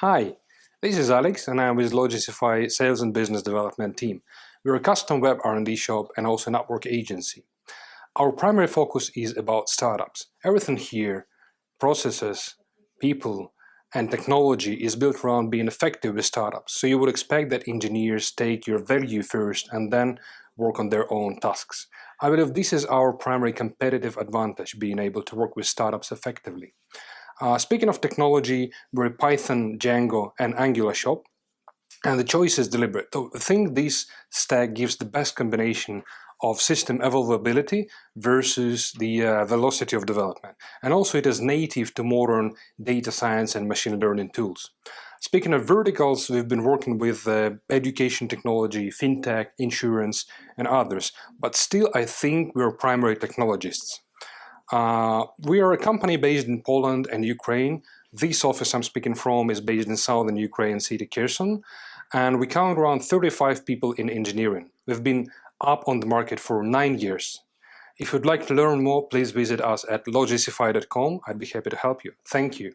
Hi, this is Alex and I'm with Logicify Sales and Business Development team. We're a custom web R&D shop and also network agency. Our primary focus is about startups. Everything here, processes, people, and technology is built around being effective with startups. So you would expect that engineers take your value first and then work on their own tasks. I believe this is our primary competitive advantage, being able to work with startups effectively. Speaking of technology, we're a Python, Django, and Angular shop, and the choice is deliberate. I think this stack gives the best combination of system availability versus the velocity of development. And also it is native to modern data science and machine learning tools. Speaking of verticals, we've been working with education technology, FinTech, insurance, and others, but still I think we're primary technologists. We are a company based in Poland and Ukraine. This office I'm speaking from is based in southern Ukraine city Kherson, and we count around 35 people in engineering. We've been up on the market for 9 years. If you'd like to learn more, please visit us at logicify.com. I'd be happy to help you. Thank you.